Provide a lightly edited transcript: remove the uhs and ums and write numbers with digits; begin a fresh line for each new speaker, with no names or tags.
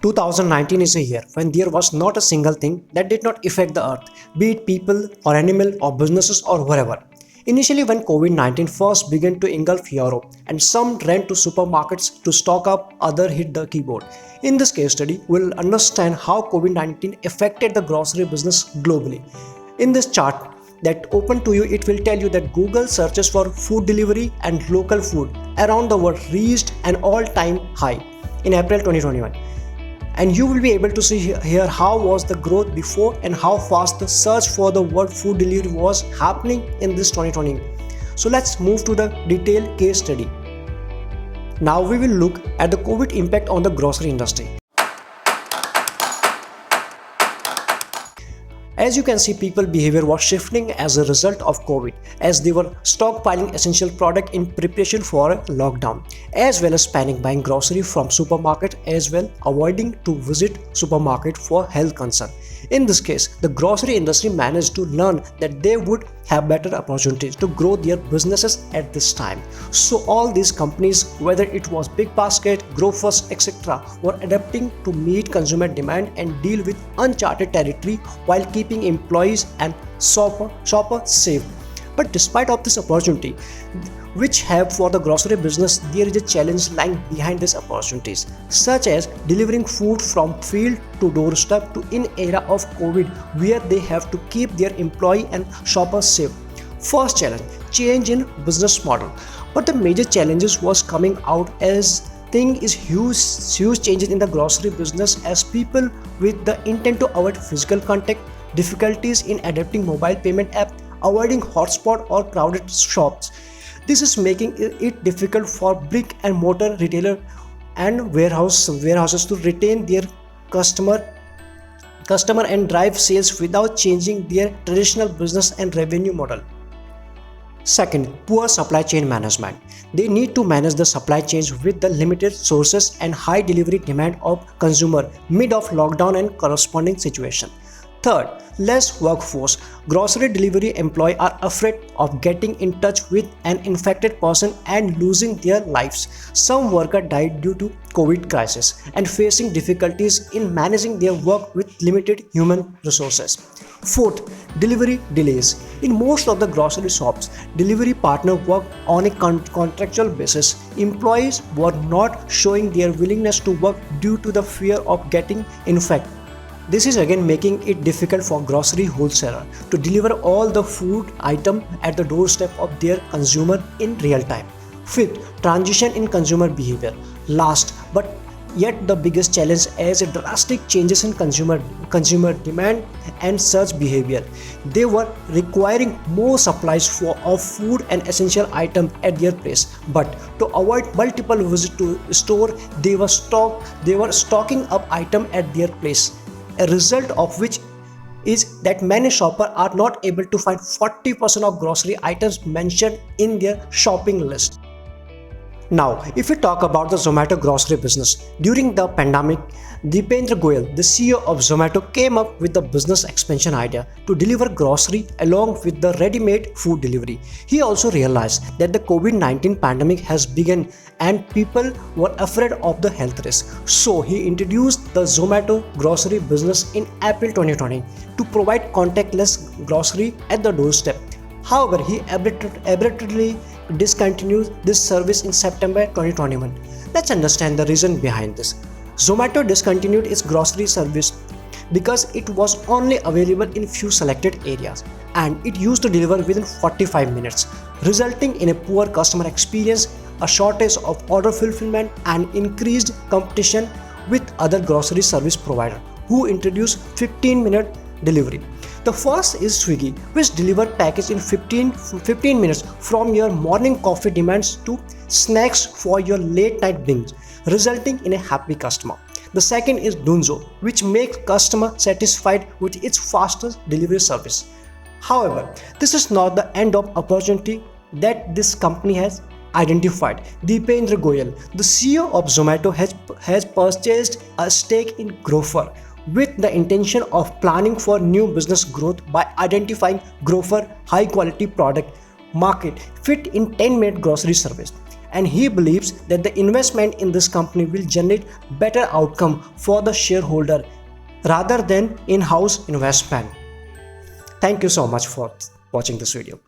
2019 is a year when there was not a single thing that did not affect the earth, be it people or animal or businesses or whatever. Initially, when COVID-19 first began to engulf Europe and some ran to supermarkets to stock up, others hit the keyboard. In this case study, we'll understand how COVID-19 affected the grocery business globally. In this chart that open to you, it will tell you that Google searches for food delivery and local food around the world reached an all-time high in April 2021. And you will be able to see here how was the growth before and how fast the search for the word food delivery was happening in this 2020. So let's move to the detailed case study. Now we will look at the COVID impact on the grocery industry. As you can see, people behavior was shifting as a result of COVID, as they were stockpiling essential product in preparation for a lockdown, as well as panic buying grocery from supermarket, as well avoiding to visit supermarket for health concern. In this case, the grocery industry managed to learn that they would have better opportunities to grow their businesses at this time. So all these companies, whether it was Big Basket, Grofers, etc., were adapting to meet consumer demand and deal with uncharted territory while keeping employees and shoppers safe. But despite of this opportunity, which have for the grocery business, there is a challenge lying behind these opportunities, such as delivering food from field to doorstep to in era of COVID, where they have to keep their employee and shoppers safe. First challenge, change in business model. But the major challenges was coming out as thing is huge changes in the grocery business, as people with the intent to avoid physical contact, difficulties in adapting mobile payment app, avoiding hotspot or crowded shops. This is making it difficult for brick and mortar retailer and warehouses to retain their customer and drive sales without changing their traditional business and revenue model. Second, poor supply chain management. They need to manage the supply chains with the limited sources and high delivery demand of consumer mid of lockdown and corresponding situation. Third, less workforce. Grocery delivery employees are afraid of getting in touch with an infected person and losing their lives. Some workers died due to COVID crisis and facing difficulties in managing their work with limited human resources. Fourth, delivery delays. In most of the grocery shops, delivery partners work on a contractual basis. Employees were not showing their willingness to work due to the fear of getting infected. This is again making it difficult for grocery wholesaler to deliver all the food item at the doorstep of their consumer in real time. Fifth, transition in consumer behavior. Last but yet the biggest challenge is a drastic changes in consumer demand and search behavior. They were requiring more supplies of food and essential items at their place, but to avoid multiple visits to store, they were stocking up item at their place. A result of which is that many shoppers are not able to find 40% of grocery items mentioned in their shopping list. Now, if we talk about the Zomato grocery business, during the pandemic, Deependra Goyal, the CEO of Zomato, came up with the business expansion idea to deliver grocery along with the ready-made food delivery. He also realized that the COVID-19 pandemic has begun and people were afraid of the health risk. So he introduced the Zomato grocery business in April 2020 to provide contactless grocery at the doorstep. However, he abruptly discontinued this service in September 2021. Let's understand the reason behind this. Zomato discontinued its grocery service because it was only available in few selected areas and it used to deliver within 45 minutes, resulting in a poor customer experience, a shortage of order fulfillment, and increased competition with other grocery service providers who introduced 15-minute delivery. The first is Swiggy, which delivered package in 15 minutes from your morning coffee demands to snacks for your late night binge, resulting in a happy customer. The second is Dunzo, which makes customer satisfied with its faster delivery service. However, this is not the end of opportunity that this company has identified. Deependra Goyal, the CEO of Zomato, has purchased a stake in Grofer, with the intention of planning for new business growth by identifying Grofer high quality product market fit in 10-minute grocery service. and he believes that the investment in this company will generate better outcome for the shareholder rather than in-house investment. Thank you so much for watching this video.